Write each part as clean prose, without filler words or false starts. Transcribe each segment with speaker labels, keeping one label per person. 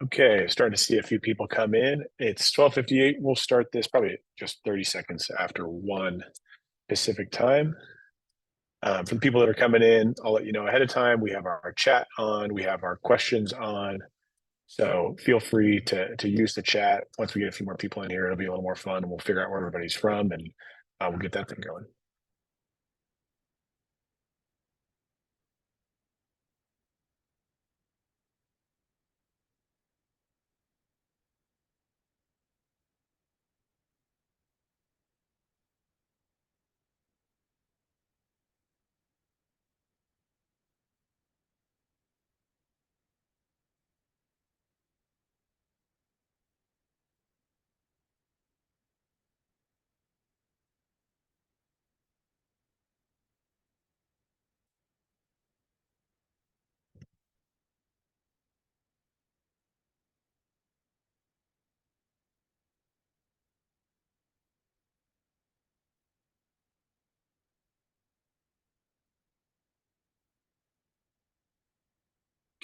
Speaker 1: Okay, starting to see a few people come in. It's 12:58. We'll start this probably just 30 seconds after 1 Pacific time. For the people that are coming in, I'll let you know ahead of time. We have our chat on, we have our questions on. So feel free to use the chat. Once we get a few more people in here, it'll be a little more fun and we'll figure out where everybody's from and we'll get that thing going.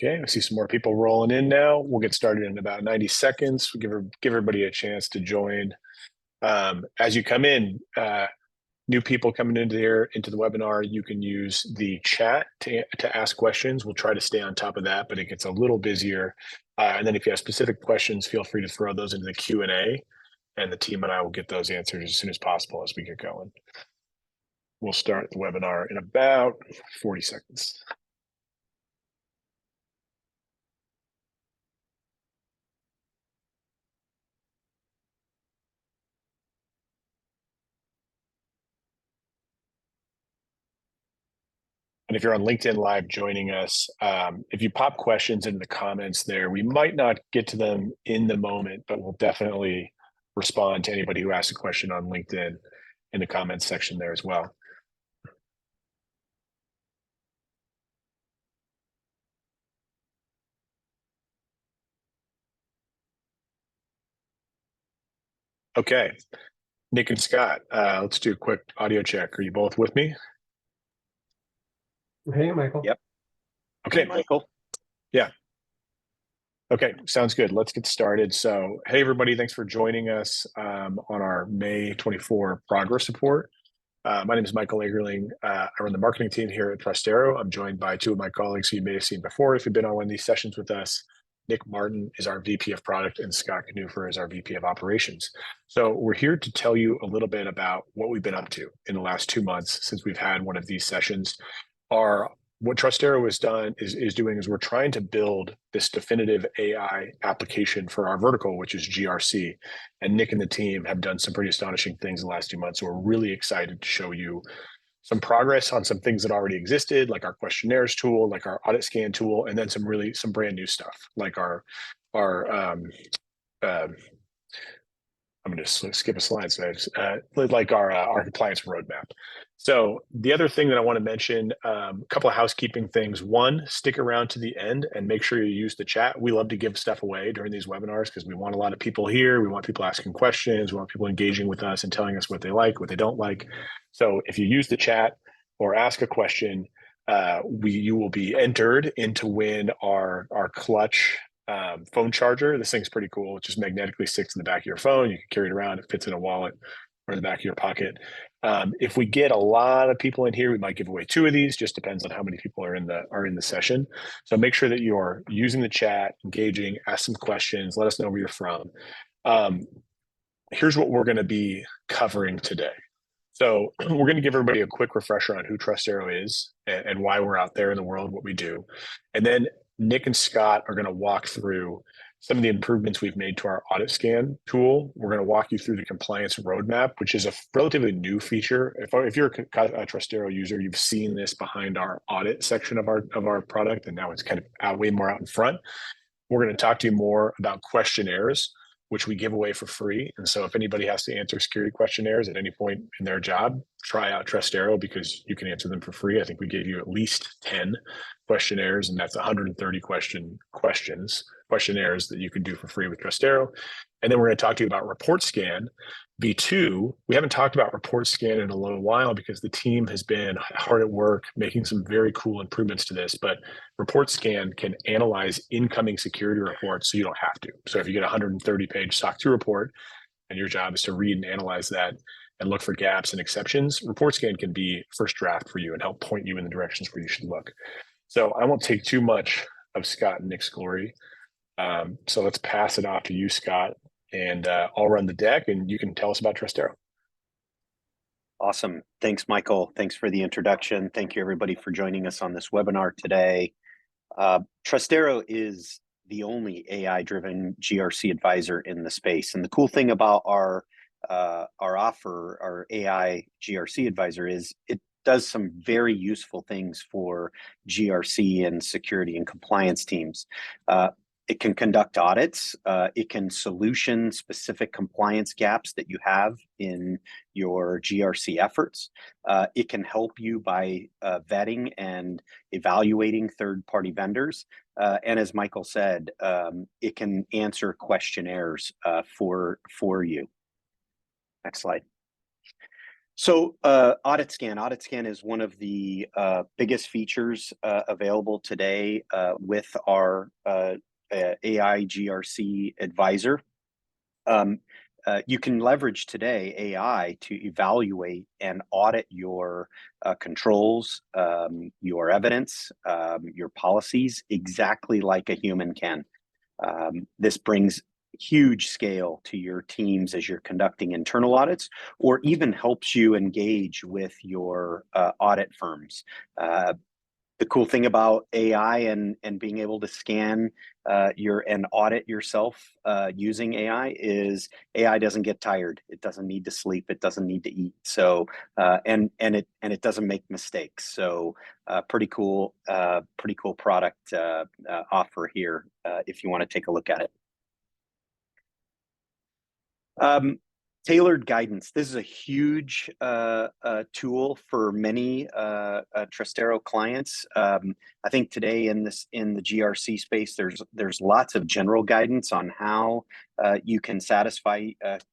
Speaker 1: Okay, I see some more people rolling in now. We'll get started in about 90 seconds. We'll give everybody a chance to join. As you come in, new people coming into the webinar, you can use the chat to ask questions. We'll try to stay on top of that, but it gets a little busier. And then if you have specific questions, feel free to throw those into the Q&A, and the team and I will get those answered as soon as possible as we get going. We'll start the webinar in about 40 seconds. And if you're on LinkedIn Live joining us, if you pop questions into the comments there, we might not get to them in the moment, but we'll definitely respond to anybody who asks a question on LinkedIn in the comments section there as well. Okay, Nick and Scott, let's do a quick audio check. Are you both with me?
Speaker 2: Hey, Michael.
Speaker 1: Yep. Okay, Michael. Yeah. Okay, sounds good. Let's get started. So, hey, everybody, thanks for joining us on our May 24 progress report. My name is Michael Egerling. I run the marketing team here at Trustero. I'm joined by two of my colleagues who you may have seen before if you've been on one of these sessions with us. Nick Martin is our VP of Product, and Scott Knufer is our VP of Operations. So we're here to tell you a little bit about what we've been up to in the last 2 months since we've had one of these sessions. What Trustero is doing is we're trying to build this definitive AI application for our vertical, which is GRC. And Nick and the team have done some pretty astonishing things in the last 2 months. So we're really excited to show you some progress on some things that already existed, like our questionnaires tool, like our audit scan tool, and then some brand new stuff, like our I'm going to skip a slide, so like our compliance roadmap. So the other thing that I want to mention, a couple of housekeeping things. One, stick around to the end and make sure you use the chat. We love to give stuff away during these webinars because we want a lot of people here. We want people asking questions. We want people engaging with us and telling us what they like, what they don't like. So if you use the chat or ask a question, you will be entered in to win our clutch phone charger. This thing's pretty cool. It just magnetically sticks in the back of your phone. You can carry it around. It fits in a wallet or in the back of your pocket. If we get a lot of people in here, we might give away 2 of these. Just depends on how many people are in the session. So make sure that you're using the chat, engaging, ask some questions, let us know where you're from. Here's what we're going to be covering today. So we're going to give everybody a quick refresher on who Trustero is and why we're out there in the world, what we do. And then Nick and Scott are going to walk through some of the improvements we've made to our audit scan tool. We're going to walk you through the compliance roadmap, which is a relatively new feature. If you're a Trustero user, you've seen this behind our audit section of our product, and now it's kind of way more out in front. We're going to talk to you more about questionnaires, which we give away for free. And so if anybody has to answer security questionnaires at any point in their job, try out Trustero because you can answer them for free. I think we gave you at least 10 questionnaires, and that's 130 questionnaires that you can do for free with Trustero. And then we're going to talk to you about report scan V2, we haven't talked about report scan in a little while because the team has been hard at work making some very cool improvements to this. But report scan can analyze incoming security reports so you don't have to. So if you get a 130-page SOC 2 report and your job is to read and analyze that and look for gaps and exceptions, report scan can be first draft for you and help point you in the directions where you should look. So I won't take too much of Scott and Nick's glory. So let's pass it off to you, Scott, and I'll run the deck and you can tell us about Trustero.
Speaker 2: Awesome. Thanks, Michael. Thanks for the introduction. Thank you, everybody, for joining us on this webinar today. Trustero is the only AI-driven GRC advisor in the space. And the cool thing about our offer, our AI GRC advisor, is it does some very useful things for GRC and security and compliance teams. It can conduct audits. It can solution specific compliance gaps that you have in your GRC efforts. It can help you by vetting and evaluating third-party vendors. And as Michael said, it can answer questionnaires for you. Next slide. So audit scan is one of the biggest features available today with our AI GRC advisor. You can leverage today AI to evaluate and audit your controls, your evidence, your policies exactly like a human can. This brings huge scale to your teams as you're conducting internal audits, or even helps you engage with your audit firms. The cool thing about AI and being able to scan and audit yourself using AI is AI doesn't get tired. It doesn't need to sleep. It doesn't need to eat. So and it doesn't make mistakes. So pretty cool product offer here if you want to take a look at it. Tailored guidance. This is a huge tool for many Trustero clients. I think today in the GRC space, there's lots of general guidance on how you can satisfy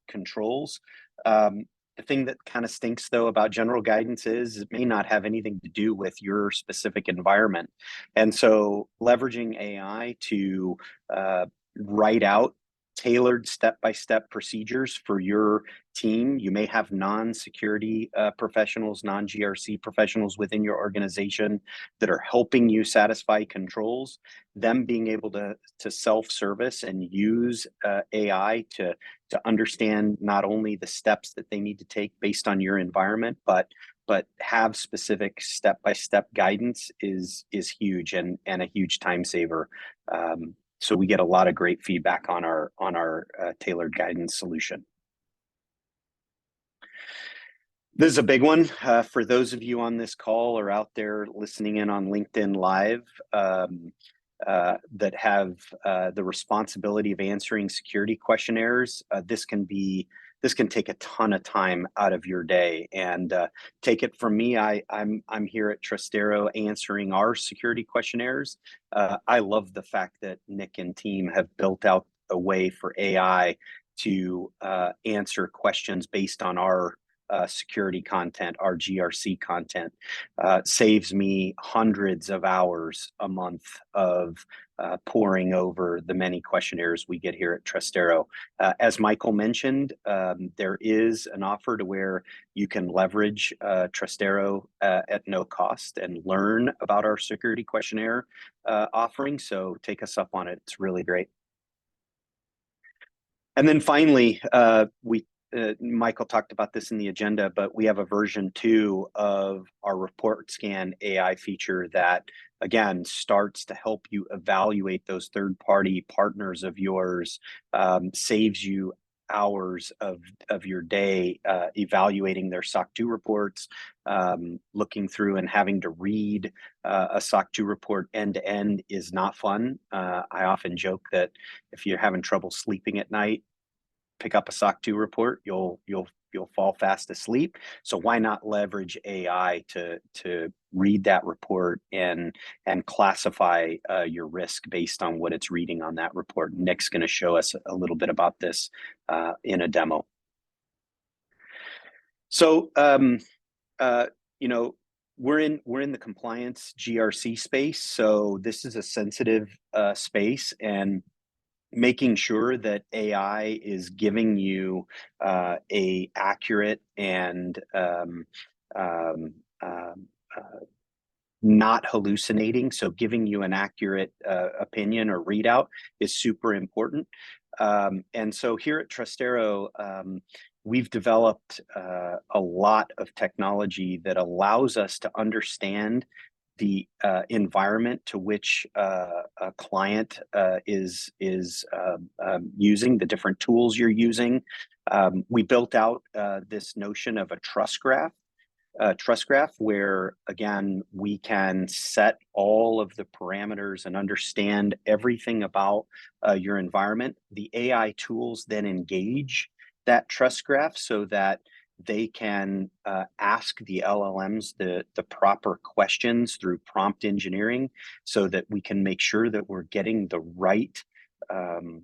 Speaker 2: controls. The thing that kind of stinks though about general guidance is it may not have anything to do with your specific environment. And so leveraging AI to write out tailored step-by-step procedures for your team. You may have non-security professionals, non-GRC professionals within your organization that are helping you satisfy controls. Them being able to self-service and use AI to understand not only the steps that they need to take based on your environment, but have specific step-by-step guidance is huge and a huge time saver. So we get a lot of great feedback on our tailored guidance solution. This is a big one for those of you on this call or out there listening in on LinkedIn Live that have the responsibility of answering security questionnaires. This can take a ton of time out of your day. And take it from me, I'm here at Trustero answering our security questionnaires. I love the fact that Nick and team have built out a way for AI to answer questions based on our security content, our GRC content. Saves me hundreds of hours a month of poring over the many questionnaires we get here at Trustero. As Michael mentioned, there is an offer to where you can leverage Trustero at no cost and learn about our security questionnaire offering. So take us up on it. It's really great. And then finally, Michael talked about this in the agenda, but we have a version 2 of our report scan AI feature that, again, starts to help you evaluate those third-party partners of yours, saves you hours of your day evaluating their SOC 2 reports, looking through and having to read a SOC 2 report end to end is not fun. I often joke that if you're having trouble sleeping at night, pick up a SOC 2 report, you'll fall fast asleep. So why not leverage AI to read that report and classify your risk based on what it's reading on that report? Nick's going to show us a little bit about this in a demo. So, you know, we're in the compliance GRC space, so this is a sensitive space, and making sure that AI is giving you a accurate and um, um, not hallucinating, so giving you an accurate opinion or readout is super important. And so here at Trustero, we've developed a lot of technology that allows us to understand the environment to which a client is using, the different tools you're using. We built out this notion of a trust graph where, again, we can set all of the parameters and understand everything about your environment. The AI tools then engage that trust graph so that they can ask the LLMs the proper questions through prompt engineering so that we can make sure that we're getting the right um,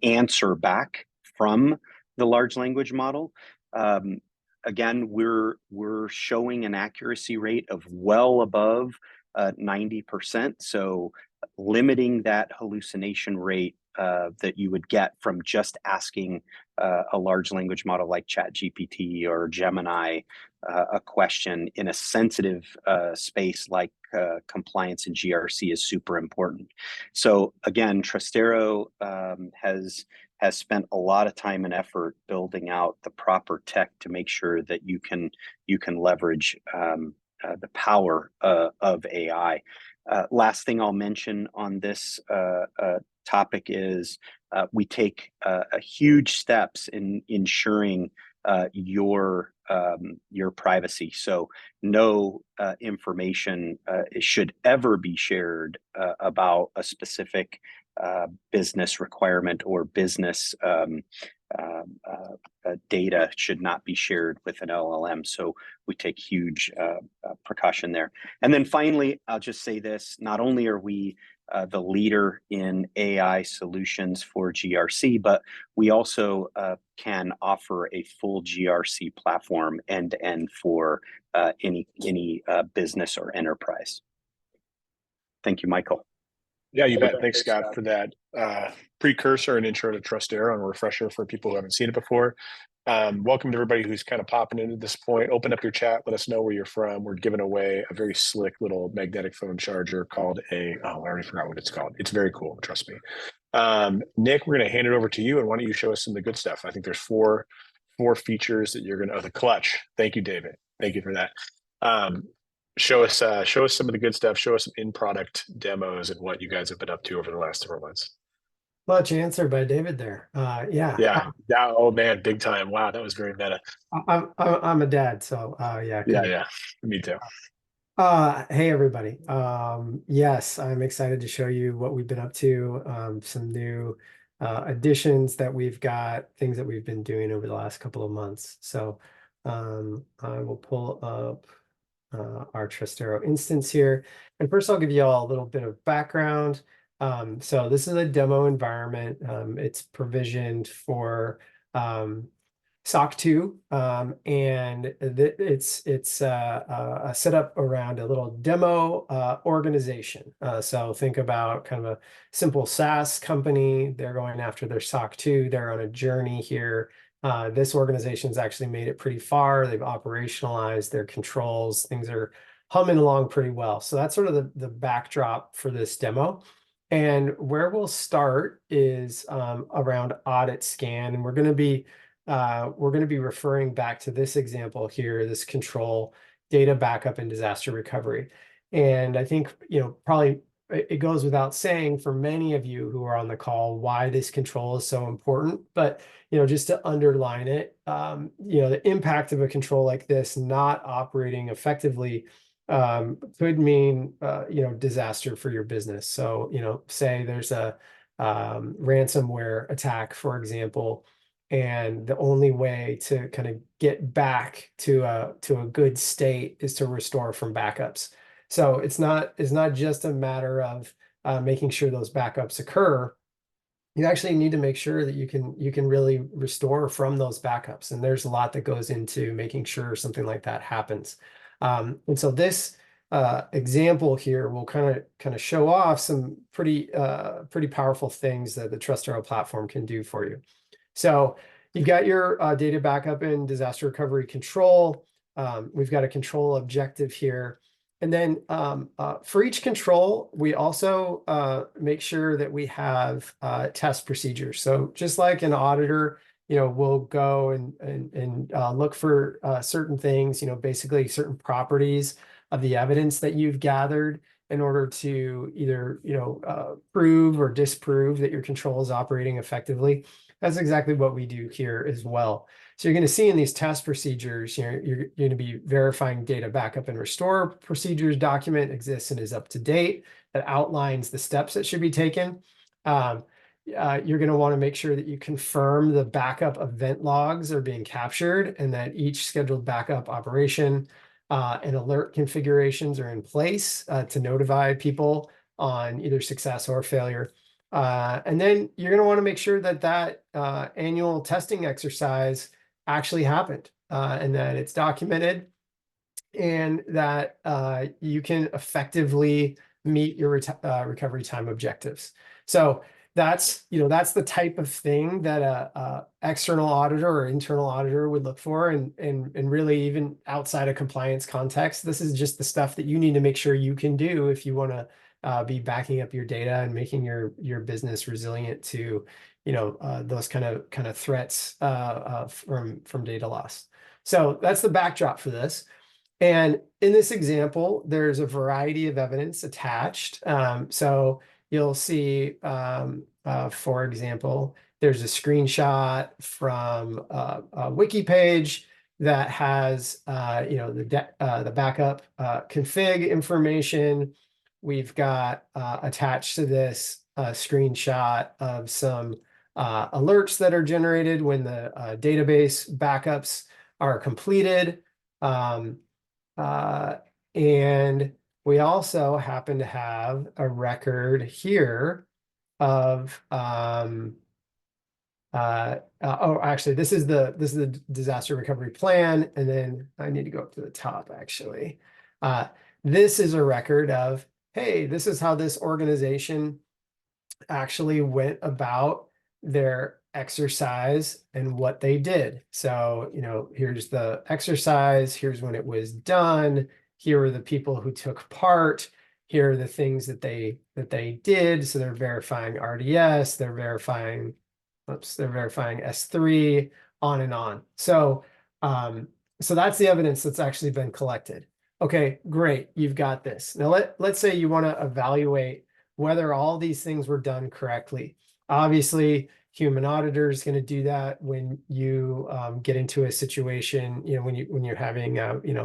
Speaker 2: answer back from the large language model. Um, Again, we're showing an accuracy rate of well above 90%. So limiting that hallucination rate that you would get from just asking a large language model like ChatGPT or Gemini a question in a sensitive space like compliance and GRC is super important. So again, Trustero has spent a lot of time and effort building out the proper tech to make sure that you can leverage the power of AI. Last thing I'll mention on this topic is we take huge steps in ensuring your privacy. So no information should ever be shared about a specific business requirement or business data should not be shared with an LLM. So we take huge precaution there. And then finally, I'll just say this: not only are we the leader in AI solutions for GRC, but we also can offer a full GRC platform end to end for any business or enterprise. Thank you, Michael.
Speaker 1: Yeah, you bet. Thanks, Scott, for that precursor and intro to Trustero and a refresher for people who haven't seen it before. Welcome to everybody who's kind of popping into this point. Open up your chat. Let us know where you're from. We're giving away a very slick little magnetic phone charger called I already forgot what it's called. It's very cool. Trust me. Nick, we're going to hand it over to you. And why don't you show us some of the good stuff? I think there's four features that you're going to, the clutch. Thank you, David. Thank you for that. Show us some of the good stuff. Show us some in-product demos and what you guys have been up to over the last several months.
Speaker 3: Much answered by David there.
Speaker 1: Yeah. Oh man, big time. Wow, that was very meta.
Speaker 3: I'm a dad, so yeah.
Speaker 1: Yeah. Me too.
Speaker 3: Hey everybody. Yes, I'm excited to show you what we've been up to. Some new additions that we've got, things that we've been doing over the last couple of months. So I will pull up our Trustero instance here. And first I'll give you all a little bit of background. So this is a demo environment. It's provisioned for SOC 2, and it's set up around a little demo organization. So think about kind of a simple SaaS company. They're going after their SOC 2. They're on a journey here. This organization's actually made it pretty far. They've operationalized their controls. Things are humming along pretty well. So that's sort of the backdrop for this demo. And where we'll start is around audit scan, and we're going to be referring back to this example here, this control, data backup and disaster recovery. And I think, probably it goes without saying for many of you who are on the call why this control is so important. But, just to underline it, the impact of a control like this not operating effectively could mean, disaster for your business. So, say there's a ransomware attack, for example, and the only way to kind of get back to a good state is to restore from backups. So it's not just a matter of making sure those backups occur, you actually need to make sure that you can really restore from those backups. And there's a lot that goes into making sure something like that happens. And so this example here will kind of show off some pretty powerful things that the Trustero platform can do for you. So you've got your data backup and disaster recovery control. We've got a control objective here. And then for each control, we also make sure that we have test procedures. So just like an auditor, will go and look for certain things, basically certain properties of the evidence that you've gathered in order to either, prove or disprove that your control is operating effectively. That's exactly what we do here as well. So you're going to see in these test procedures, you're going to be verifying data backup and restore procedures document exists and is up to date. That outlines the steps that should be taken. You're going to want to make sure that you confirm the backup event logs are being captured and that each scheduled backup operation and alert configurations are in place to notify people on either success or failure. And then you're going to want to make sure that annual testing exercise actually happened and that it's documented and that you can effectively meet your recovery time objectives. So that's the type of thing that a external auditor or internal auditor would look for, and really even outside of compliance context, this is just the stuff that you need to make sure you can do if you want to be backing up your data and making your business resilient to those kind of threats from data loss. So that's the backdrop for this. And in this example, there's a variety of evidence attached. So you'll see, for example, there's a screenshot from a wiki page that has the backup config information. We've got attached to this screenshot of some alerts that are generated when the database backups are completed. And we also happen to have a record here of actually this is the disaster recovery plan, and then I need to go up to the top actually. This is a record of, hey, this is how this organization actually went about their exercise and what they did. So, here's the exercise, here's when it was done, here are the people who took part, here are the things that they did. So they're verifying RDS, they're verifying S3, on and on. So so that's the evidence that's actually been collected. Okay, great, you've got this. Now let's say you want to evaluate whether all these things were done correctly. Obviously, human auditor is going to do that when you get into a situation, when you're having,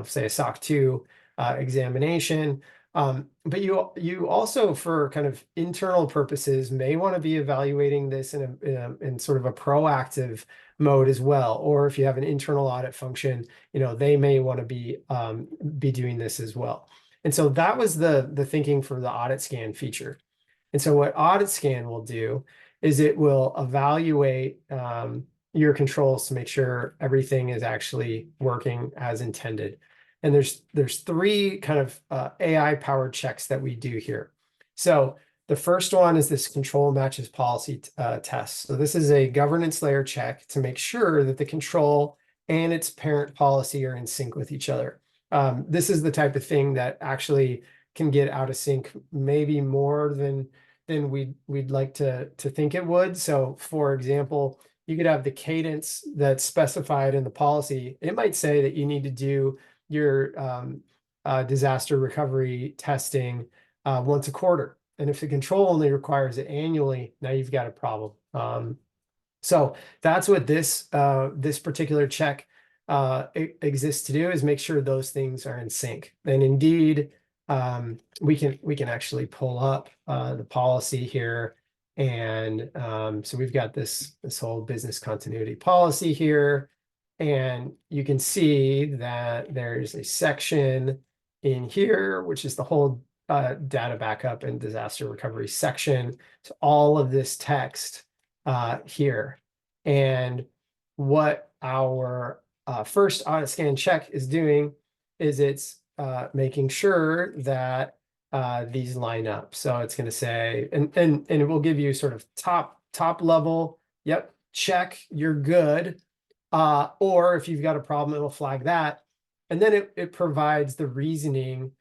Speaker 3: say a SOC 2 examination. But you also, for kind of internal purposes, may want to be evaluating this in sort of a proactive mode as well. Or if you have an internal audit function, they may want to be doing this as well. And so that was the thinking for the audit scan feature. And so what audit scan will do is it will evaluate your controls to make sure everything is actually working as intended. And there's three kind of AI powered checks that we do here. So the first one is this control matches policy test. So this is a governance layer check to make sure that the control and its parent policy are in sync with each other. This is the type of thing that actually can get out of sync maybe more than we'd like to think it would. So for example, you could have the cadence that's specified in the policy. It might say that you need to do your disaster recovery testing once a quarter. And if the control only requires it annually, now you've got a problem. So that's what this particular check exists to do, is make sure those things are in sync. And indeed, we can actually pull up the policy here. And so we've got this whole business continuity policy here. And you can see that there's a section in here, which is the whole data backup and disaster recovery section. So all of this text here. And what our first audit scan check is doing is it's making sure that these line up. So it's going to say, and it will give you sort of top level. Yep, check, you're good. Or if you've got a problem, it'll flag that. And then it provides the reasoning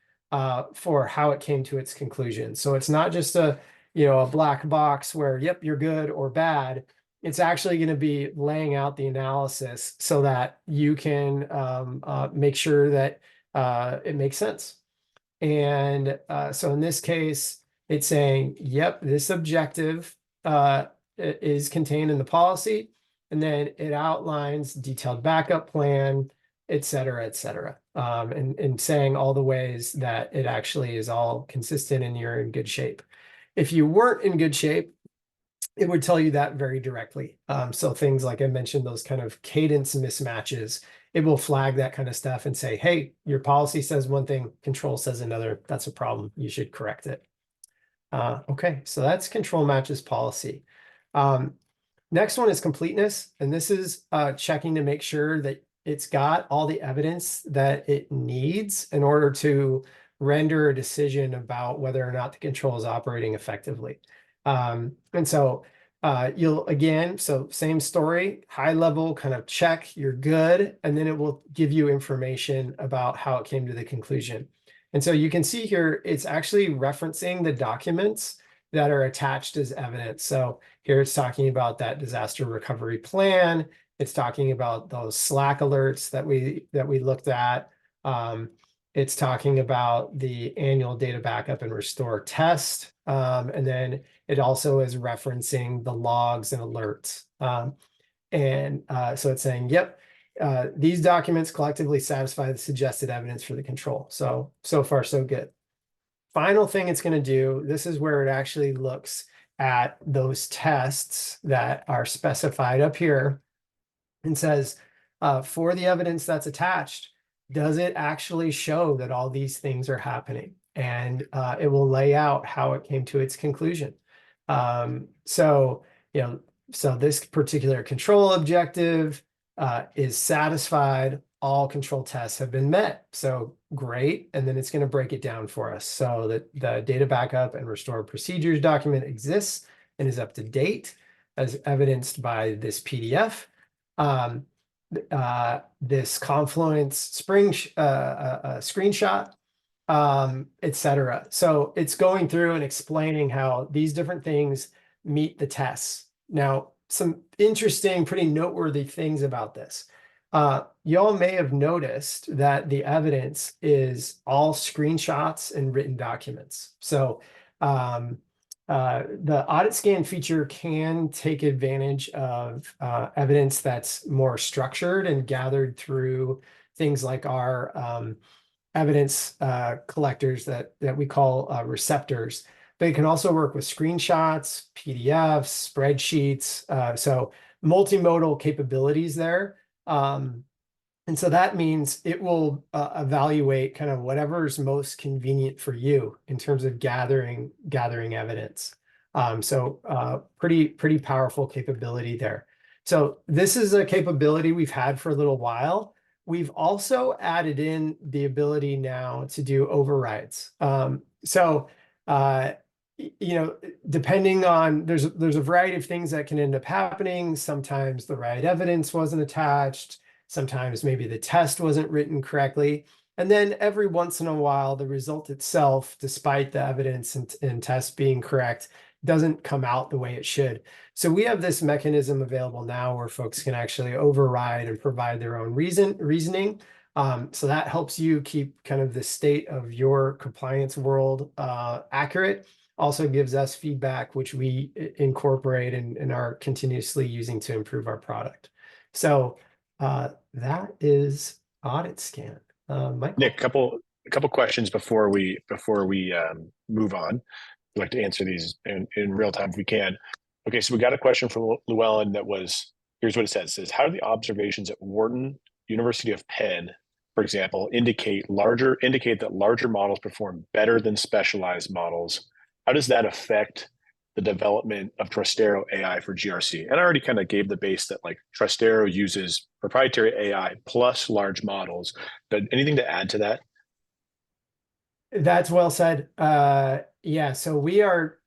Speaker 3: for how it came to its conclusion. So it's not just a black box where, yep, you're good or bad. It's actually going to be laying out the analysis so that you can make sure that it makes sense. And so in this case, it's saying, yep, this objective is contained in the policy. And then it outlines detailed backup plan, et cetera, et cetera. And saying all the ways that it actually is all consistent and you're in good shape. If you weren't in good shape, it would tell you that very directly. So things like I mentioned, those kind of cadence mismatches, it will flag that kind of stuff and say, hey, your policy says one thing, control says another. That's a problem. You should correct it. Okay, so that's control matches policy. Next one is completeness. And this is checking to make sure that it's got all the evidence that it needs in order to render a decision about whether or not the control is operating effectively. And so you'll again, so same story, high level kind of check, you're good. And then it will give you information about how it came to the conclusion. And so you can see here, it's actually referencing the documents that are attached as evidence. So here it's talking about that disaster recovery plan. It's talking about those Slack alerts that we looked at. It's talking about the annual data backup and restore test. And then it also is referencing the logs and alerts. So it's saying, yep, these documents collectively satisfy the suggested evidence for the control. So far, so good. Final thing it's going to do, this is where it actually looks at those tests that are specified up here and says, for the evidence that's attached, does it actually show that all these things are happening? And it will lay out how it came to its conclusion. So this particular control objective is satisfied. All control tests have been met. So great. And then it's going to break it down for us. So that the data backup and restore procedures document exists and is up to date as evidenced by this PDF. This Confluence Spring screenshot, et cetera. So it's going through and explaining how these different things meet the tests. Now, some interesting, pretty noteworthy things about this. Y'all may have noticed that the evidence is all screenshots and written documents. So the audit scan feature can take advantage of evidence that's more structured and gathered through things like our evidence collectors that we call receptors. But it can also work with screenshots, PDFs, spreadsheets. So multimodal capabilities there. And so that means it will evaluate kind of whatever's most convenient for you in terms of gathering evidence. Pretty powerful capability there. So this is a capability we've had for a little while. We've also added in the ability now to do overrides. Depending on, there's a variety of things that can end up happening. Sometimes the right evidence wasn't attached. Sometimes maybe the test wasn't written correctly. And then every once in a while, the result itself, despite the evidence and test being correct, doesn't come out the way it should. So we have this mechanism available now where folks can actually override and provide their own reasoning. So that helps you keep kind of the state of your compliance world accurate. Also gives us feedback, which we incorporate and are continuously using to improve our product. So that is audit scan. Michael?
Speaker 1: Nick, a couple questions before we move on. I'd like to answer these in real time if we can. Okay, so we got a question from Llewellyn that was, here's what it says. It says, how do the observations at Wharton, University of Penn, for example, indicate that larger models perform better than specialized models? How does that affect the development of Trustero AI for GRC. And I already kind of gave the base that like Trustero uses proprietary AI plus large models, but anything to add to that?
Speaker 3: That's well said. Yeah, so we are,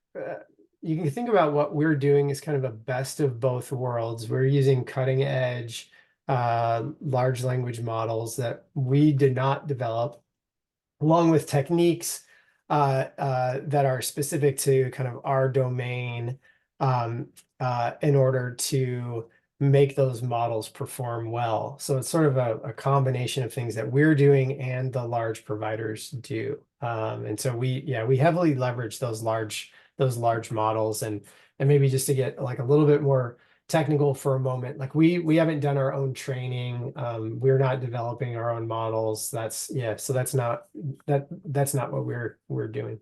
Speaker 3: you can think about what we're doing as kind of a best of both worlds. We're using cutting edge large language models that we did not develop, along with techniques that are specific to kind of our domain in order to make those models perform well. So it's sort of a combination of things that we're doing and the large providers do. And so we heavily leverage those large models, and maybe just to get like a little bit more technical for a moment, like we haven't done our own training. We're not developing our own models. So that's not what we're doing.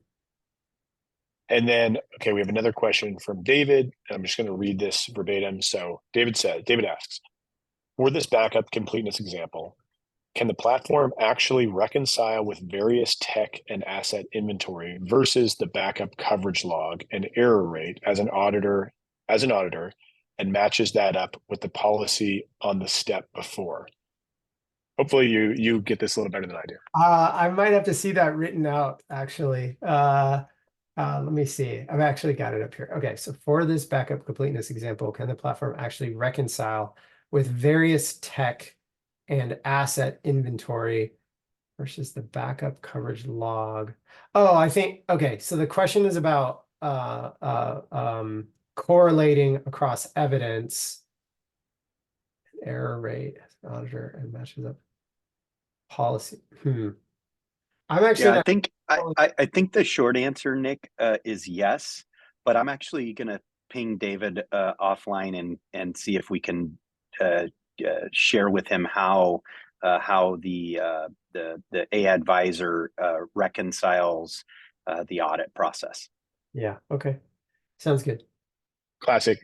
Speaker 1: And then, okay, we have another question from David. I'm just going to read this verbatim. So David asks, for this backup completeness example, can the platform actually reconcile with various tech and asset inventory versus the backup coverage log and error rate as an auditor, and matches that up with the policy on the step before? Hopefully you get this a little better than I do.
Speaker 3: I might have to see that written out, actually. Let me see. I've actually got it up here. Okay, so for this backup completeness example, can the platform actually reconcile with various tech and asset inventory versus the backup coverage log? Oh, I think, okay, so the question is about correlating across evidence, error rate, auditor, and matches up policy. I'm actually
Speaker 2: Yeah, I think the short answer, Nick, is yes, but I'm actually gonna ping David offline and see if we can share with him how the AI advisor reconciles the audit process.
Speaker 3: Yeah, okay. Sounds good.
Speaker 1: Classic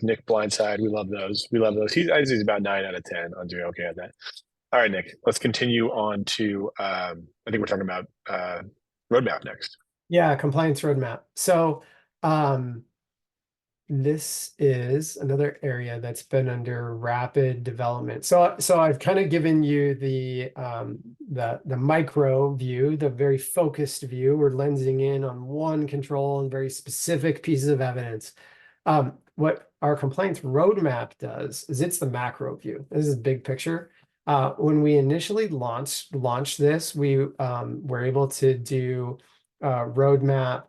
Speaker 1: Nick blindside. We love those. He's about 9 out of 10. I'm doing okay at that. All right, Nick, let's continue on to, I think we're talking about roadmap next.
Speaker 3: Yeah, compliance roadmap. So this is another area that's been under rapid development. So I've kind of given you the micro view, the very focused view. We're lensing in on one control and very specific pieces of evidence. What our compliance roadmap does is it's the macro view. This is big picture. When we initially launched this, we were able to do roadmap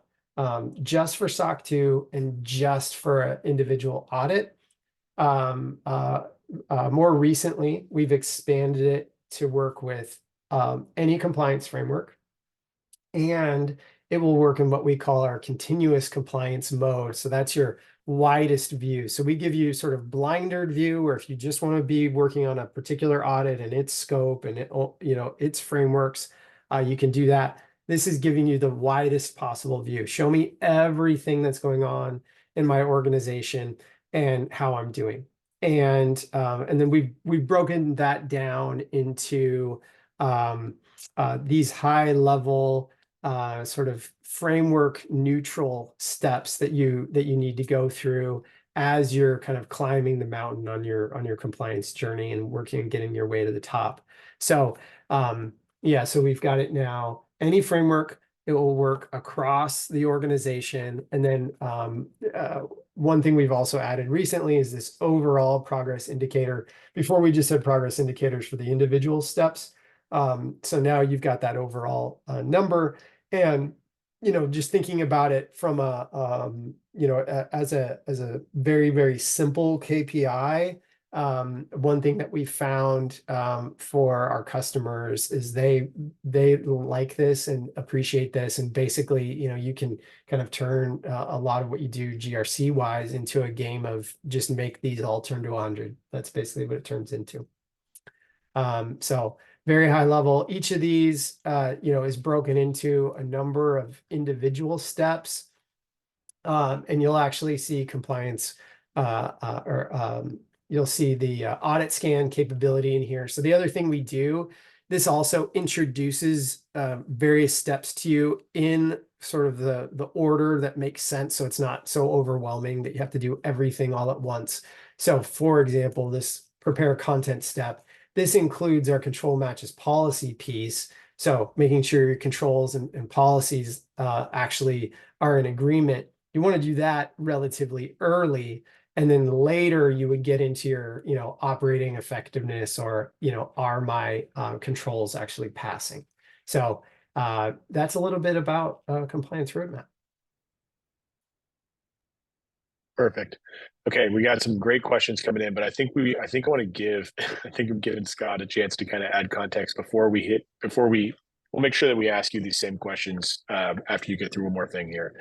Speaker 3: just for SOC 2 and just for an individual audit. More recently, we've expanded it to work with any compliance framework, and it will work in what we call our continuous compliance mode. So that's your widest view. So we give you sort of blindered view, or if you just want to be working on a particular audit and its scope and its frameworks, you can do that. This is giving you the widest possible view. Show me everything that's going on in my organization and how I'm doing. And then we've broken that down into these high level sort of framework neutral steps that you need to go through as you're kind of climbing the mountain on your compliance journey and working and getting your way to the top. So yeah, so we've got it now. Any framework, it will work across the organization. And then one thing we've also added recently is this overall progress indicator. Before, we just had progress indicators for the individual steps. So now you've got that overall number. And just thinking about it from as a very, very simple KPI, one thing that we found for our customers is they like this and appreciate this, and basically you can kind of turn a lot of what you do GRC wise into a game of just make these all turn to 100. That's basically what it turns into. So very high level. Each of these is broken into a number of individual steps, and you'll actually see compliance you'll see the audit scan capability in here. So the other thing we do This also introduces various steps to you in sort of the order that makes sense. So it's not so overwhelming that you have to do everything all at once. So for example, this prepare content step, this includes our control matches policy piece. So making sure your controls and policies actually are in agreement. You want to do that relatively early. And then later you would get into your, operating effectiveness, or, are my controls actually passing? So that's a little bit about compliance roadmap.
Speaker 1: Perfect. Okay, we got some great questions coming in, but I think I want to give, I think I'm giving Scott a chance to kind of add context we'll make sure that we ask you these same questions after you get through one more thing here,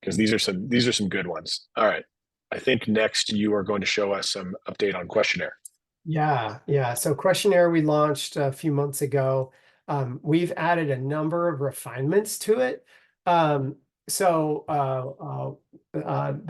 Speaker 1: because these are some good ones. All right. I think next you are going to show us some update on questionnaire.
Speaker 3: Yeah. So questionnaire we launched a few months ago. We've added a number of refinements to it. The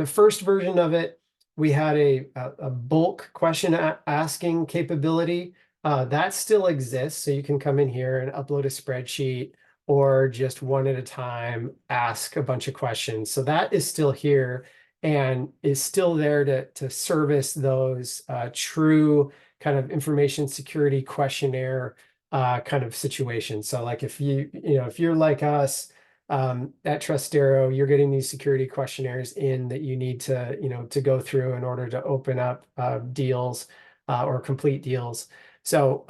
Speaker 3: first version of it, we had a bulk question asking capability. That still exists. So you can come in here and upload a spreadsheet, or just one at a time, ask a bunch of questions. So that is still here and is still there to service those true kind of information security questionnaire kind of situation. So like if you're like us at Trustero, you're getting these security questionnaires in that you need to go through in order to open up deals or complete deals. So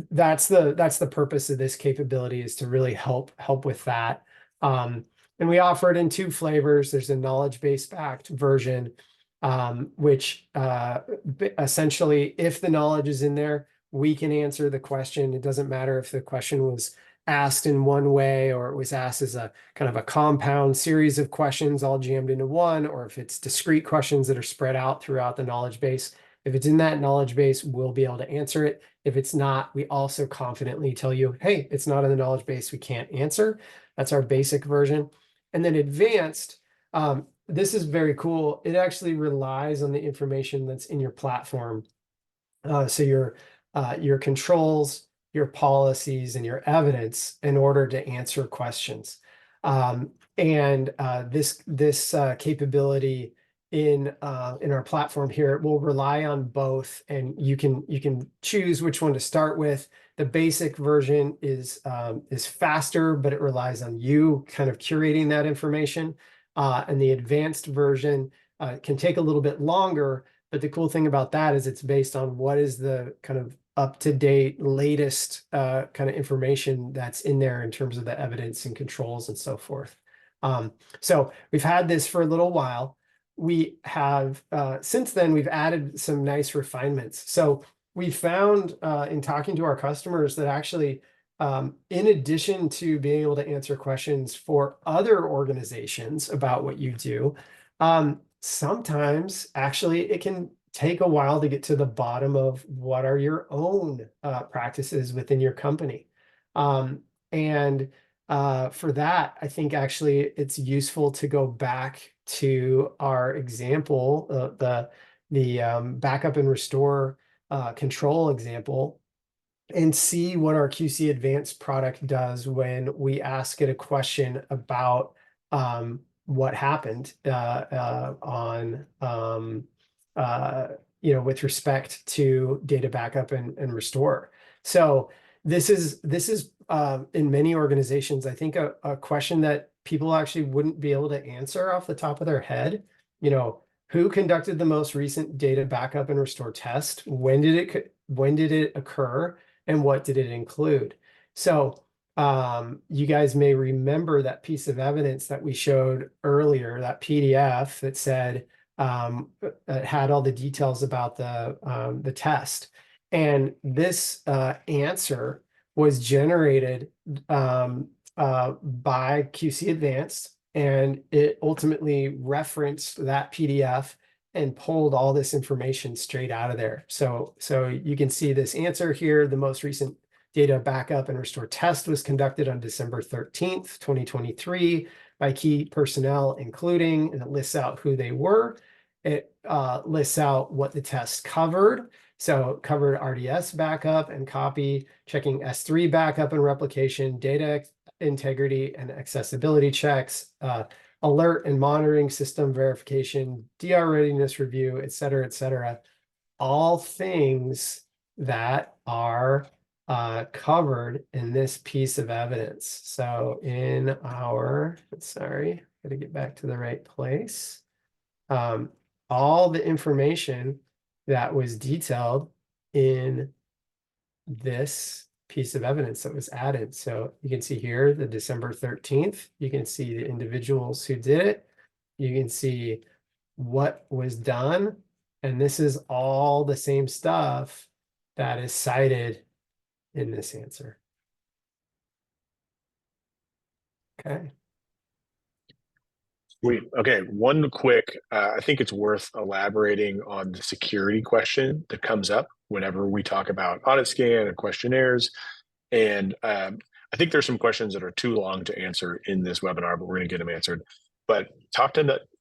Speaker 3: that's the purpose of this capability, is to really help with that. And we offer it in two flavors. There's a knowledge base backed version, which essentially, if the knowledge is in there, we can answer the question. It doesn't matter if the question was asked in one way, or it was asked as a kind of a compound series of questions all jammed into one, or if it's discrete questions that are spread out throughout the knowledge base. If it's in that knowledge base, we'll be able to answer it. If it's not, we also confidently tell you, hey, it's not in the knowledge base, we can't answer. That's our basic version. And then advanced, this is very cool. It actually relies on the information that's in your platform. So your controls, your policies, and your evidence in order to answer questions. This capability in our platform here will rely on both, and you can choose which one to start with. The basic version is faster, but it relies on you kind of curating that information. And the advanced version can take a little bit longer, but the cool thing about that is it's based on what is the kind of up-to-date, latest kind of information that's in there in terms of the evidence and controls and so forth. So we've had this for a little while. We have, since then, we've added some nice refinements. So we found in talking to our customers that actually, in addition to being able to answer questions for other organizations about what you do, sometimes actually it can take a while to get to the bottom of what are your own practices within your company. For that, I think actually it's useful to go back to our example, the backup and restore control example, and see what our QC Advanced product does when we ask it a question about what happened with respect to data backup and restore. So this is in many organizations, I think a question that people actually wouldn't be able to answer off the top of their head. Who conducted the most recent data backup and restore test? When did it occur? And what did it include? So you guys may remember that piece of evidence that we showed earlier, that PDF that said it had all the details about the test. And this answer was generated by QC Advanced, and it ultimately referenced that PDF and pulled all this information straight out of there. So you can see this answer here. The most recent data backup and restore test was conducted on December 13th, 2023 by key personnel, including, and it lists out who they were. It lists out what the test covered. So it covered RDS backup and copy, checking S3 backup and replication, data integrity and accessibility checks, alert and monitoring system verification, DR readiness review, et cetera, et cetera. All things that are covered in this piece of evidence. So in our, sorry, gotta get back to the right place. All the information that was detailed in this piece of evidence that was added. So you can see here the December 13th, you can see the individuals who did it. You can see what was done. And this is all the same stuff that is cited in this answer. Okay.
Speaker 1: Sweet. Okay, one quick, I think it's worth elaborating on the security question that comes up whenever we talk about audit scan and questionnaires. And I think there's some questions that are too long to answer in this webinar, but we're going to get them answered. But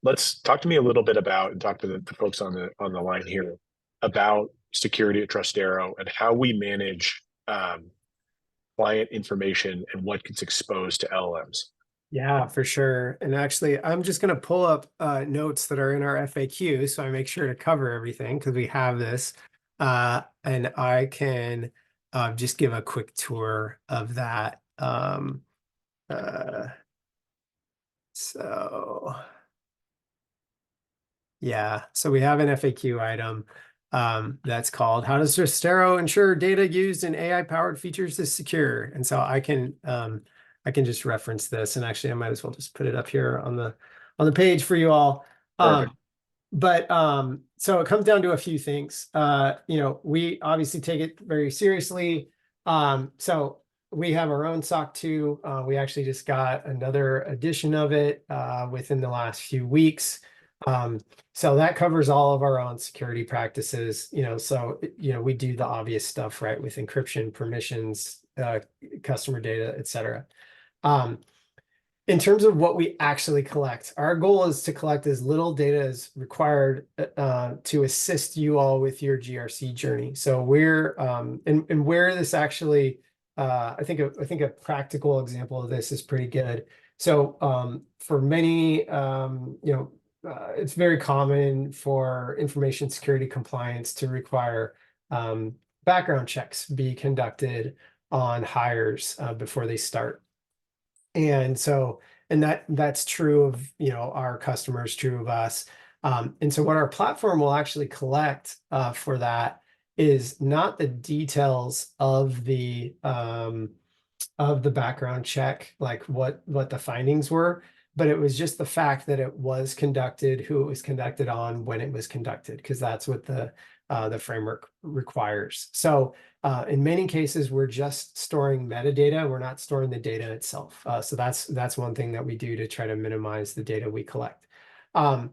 Speaker 1: let's talk to me a little bit about, and talk to the folks on the line here about security at Trustero and how we manage client information and what gets exposed to LLMs.
Speaker 3: Yeah, for sure. And actually, I'm just going to pull up notes that are in our FAQ, so I make sure to cover everything because we have this. And I can just give a quick tour of that. So yeah, so we have an FAQ item that's called, how does Trustero ensure data used in AI-powered features is secure? And so I can just reference this, and actually I might as well just put it up here on the page for you all. But so it comes down to a few things. You know, we obviously take it very seriously. So we have our own SOC 2. We actually just got another edition of it within the last few weeks. So that covers all of our own security practices, you know, so, you know, we do the obvious stuff, right, with encryption, permissions, customer data, et cetera. In terms of what we actually collect, our goal is to collect as little data as required to assist you all with your GRC journey. So we're, and where this actually, I think a practical example of this is pretty good. So for many, you know, it's very common for information security compliance to require background checks be conducted on hires before they start. And so, and that's true of, you know, our customers, true of us. And so what our platform will actually collect for that is not the details of the background check, like what the findings were, but it was just the fact that it was conducted, who it was conducted on, when it was conducted, because that's what the framework requires. So in many cases, we're just storing metadata. We're not storing the data itself. So that's one thing that we do to try to minimize the data we collect. And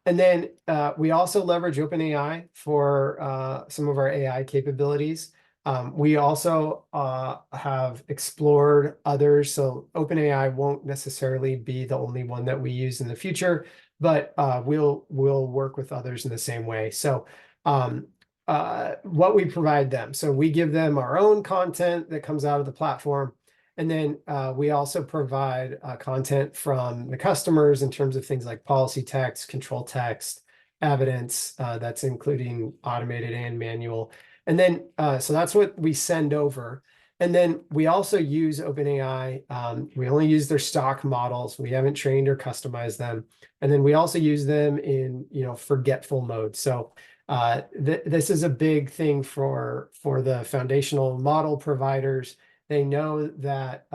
Speaker 3: then we also leverage OpenAI for some of our AI capabilities. We also have explored others. So OpenAI won't necessarily be the only one that we use in the future, but we'll work with others in the same way. So what we provide them. So we give them our own content that comes out of the platform. And then we also provide content from the customers in terms of things like policy text, control text, evidence, that's including automated and manual. And then, so that's what we send over. And then we also use OpenAI. We only use their stock models. We haven't trained or customized them. And then we also use them in, you know, forgetful mode. So this is a big thing for the foundational model providers. They know that,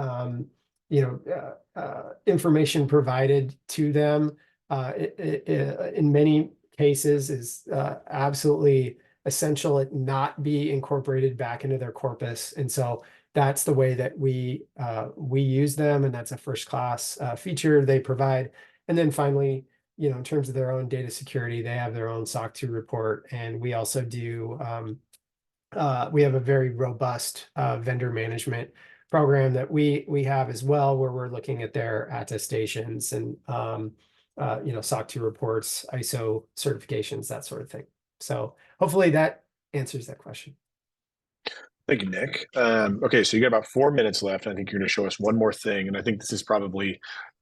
Speaker 3: you know, information provided to them in many cases is absolutely essential it not be incorporated back into their corpus. And so that's the way that we use them, and that's a first class feature they provide. And then finally, you know, in terms of their own data security, they have their own SOC 2 report. And we also do, we have a very robust vendor management program that we have as well, where we're looking at their attestations and, you know, SOC 2 reports, ISO certifications, that sort of thing. So hopefully that answers that question.
Speaker 1: Thank you, Nick. Okay, so you got about 4 minutes left. I think you're going to show us one more thing, and I think this is probably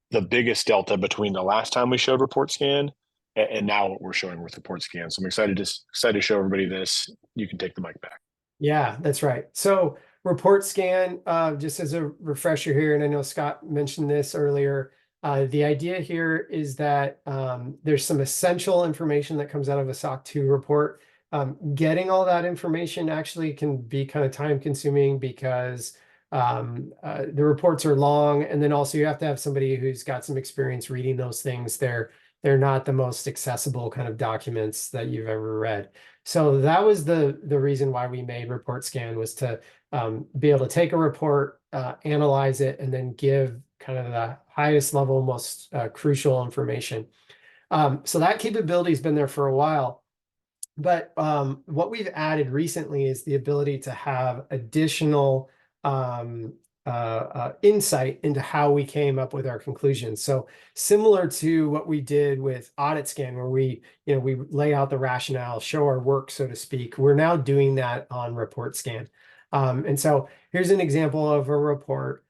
Speaker 1: the biggest delta between the last time we showed report scan and now what we're showing with report scan. So I'm excited to show everybody this. You can take the mic back.
Speaker 3: Yeah, that's right. So report scan, just as a refresher here, and I know Scott mentioned this earlier, the idea here is that there's some essential information that comes out of a SOC 2 report. Getting all that information actually can be kind of time consuming because the reports are long, and then also you have to have somebody who's got some experience reading those things. They're not the most accessible kind of documents that you've ever read. So that was the reason why we made report scan, was to be able to take a report, analyze it, and then give kind of the highest level, most crucial information. So that capability has been there for a while. But what we've added recently is the ability to have additional insight into how we came up with our conclusions. So similar to what we did with audit scan, where we lay out the rationale, show our work, so to speak, we're now doing that on report scan. And so here's an example of a report.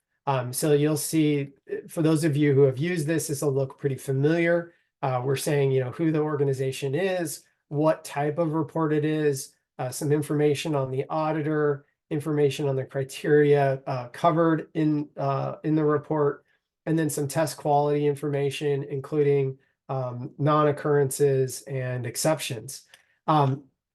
Speaker 3: So you'll see, for those of you who have used this, this will look pretty familiar. We're saying, who the organization is, what type of report it is, some information on the auditor, information on the criteria covered in the report, and then some test quality information, including non-occurrences and exceptions.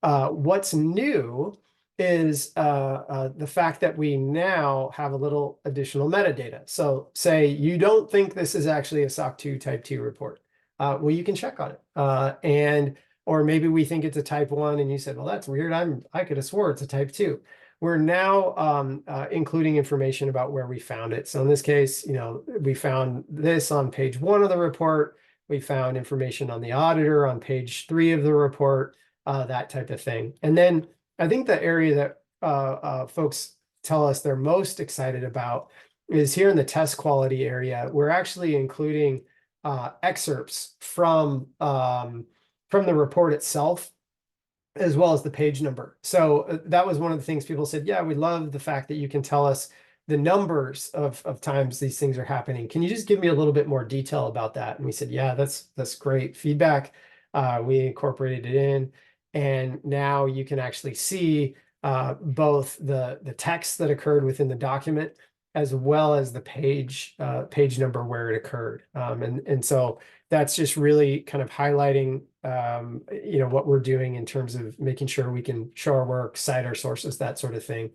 Speaker 3: What's new is the fact that we now have a little additional metadata. So say you don't think this is actually a SOC 2 type 2 report. Well, you can check on it. Or maybe we think it's a type 1 and you said, well, that's weird. I could have swore it's a type 2. We're now including information about where we found it. So in this case, we found this on page 1 of the report. We found information on the auditor on page 3 of the report, that type of thing. And then I think the area that folks tell us they're most excited about is here in the test quality area. We're actually including excerpts from the report itself, as well as the page number. So that was one of the things people said, yeah, we love the fact that you can tell us the numbers of times these things are happening. Can you just give me a little bit more detail about that? And we said, yeah, that's great feedback. We incorporated it in, and now you can actually see both the text that occurred within the document, as well as the page number where it occurred. And so that's just really kind of highlighting what we're doing in terms of making sure we can show our work, cite our sources, that sort of thing.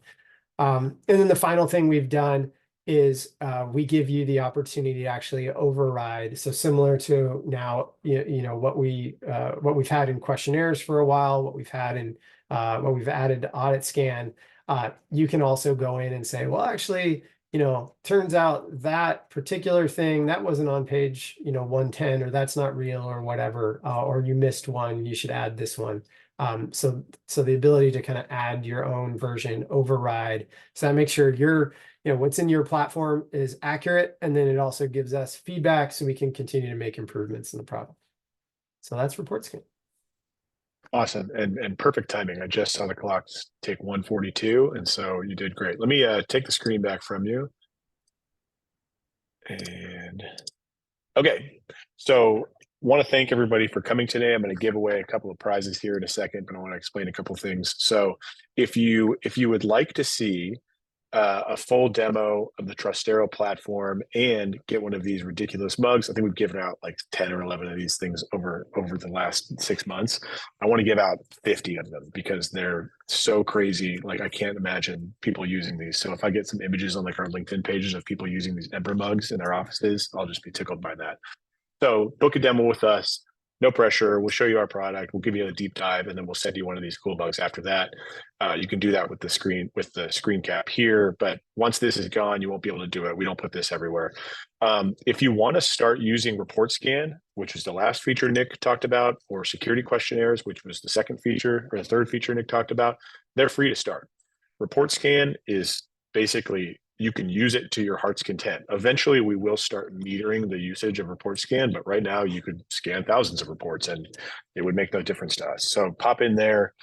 Speaker 3: And then the final thing we've done is we give you the opportunity to actually override. So similar to now, what we've had in questionnaires for a while, what we've had in what we've added to audit scan, you can also go in and say, well, actually, turns out that particular thing that wasn't on page 110, or that's not real, or whatever, or you missed one, you should add this one. So the ability to kind of add your own version, override, so that makes sure what's in your platform is accurate, and then it also gives us feedback so we can continue to make improvements in the product. So that's report scan.
Speaker 1: Awesome, and perfect timing. I just saw the clock tick 1:42, and so you did great. Let me take the screen back from you. And okay, so want to thank everybody for coming today. I'm going to give away a couple of prizes here in a second, but I want to explain a couple of things. So if you would like to see a full demo of the Trustero platform and get one of these ridiculous mugs, I think we've given out like 10 or 11 of these things over the last 6 months. I want to give out 50 of them because they're so crazy. Like, I can't imagine people using these. So if I get some images on like our LinkedIn pages of people using these Ember mugs in their offices, I'll just be tickled by that. So book a demo with us. No pressure. We'll show you our product. We'll give you a deep dive, and then we'll send you one of these cool bugs after that. You can do that with the screen cap here. But once this is gone, you won't be able to do it. We don't put this everywhere. If you want to start using report scan, which is the last feature Nick talked about, or security questionnaires, which was the second feature or the third feature Nick talked about, they're free to start. Report scan is basically, you can use it to your heart's content. Eventually, we will start metering the usage of report scan, but right now you could scan thousands of reports and it would make no difference to us. So pop in there,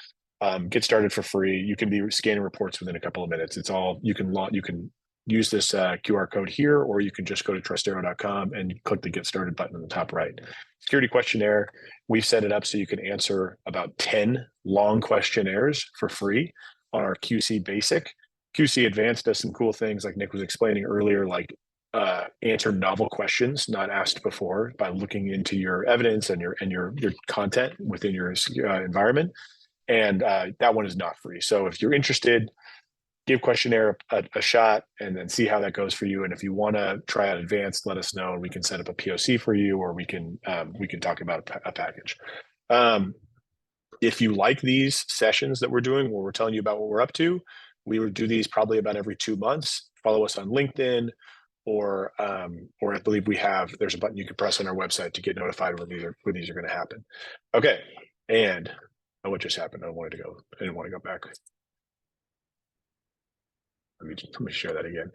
Speaker 1: Get started for free. You can be scanning reports within a couple of minutes. It's all you can use this QR code here, or you can just go to trustero.com and click the Get Started button on the top right. Security questionnaire, we've set it up so you can answer about 10 long questionnaires for free on our QC Basic. QC Advanced does some cool things like Nick was explaining earlier, like answer novel questions not asked before by looking into your evidence and your content within your environment. And that one is not free. So if you're interested, give questionnaire a shot and then see how that goes for you. And if you want to try out advanced, let us know and we can set up a POC for you, or we can talk about a package. If you like these sessions that we're doing where we're telling you about what we're up to, we would do these probably about every 2 months. Follow us on LinkedIn, or I believe there's a button you can press on our website to get notified when these are going to happen. Okay, and what just happened? I didn't want to go back. Let me share that again.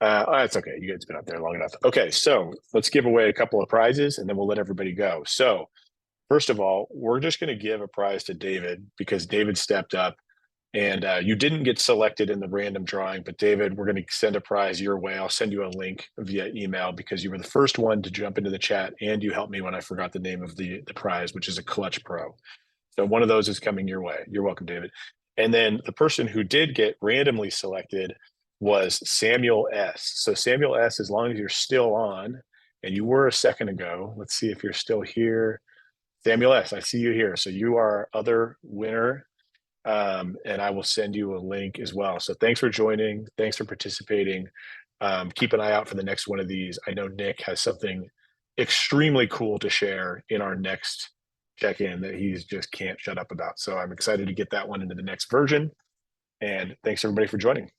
Speaker 1: That's okay. You guys have been up there long enough. Okay, so let's give away a couple of prizes and then we'll let everybody go. So first of all, we're just going to give a prize to David because David stepped up, and you didn't get selected in the random drawing, but David, we're going to send a prize your way. I'll send you a link via email because you were the first one to jump into the chat, and you helped me when I forgot the name of the prize, which is a Clutch Pro. So one of those is coming your way. You're welcome, David. And then the person who did get randomly selected was Samuel S. So Samuel S., as long as you're still on, and you were a second ago, let's see if you're still here. Samuel S., I see you here. So you are our other winner, and I will send you a link as well. So thanks for joining. Thanks for participating. Keep an eye out for the next one of these. I know Nick has something extremely cool to share in our next check-in that he's just can't shut up about. So I'm excited to get that one into the next version. And thanks everybody for joining.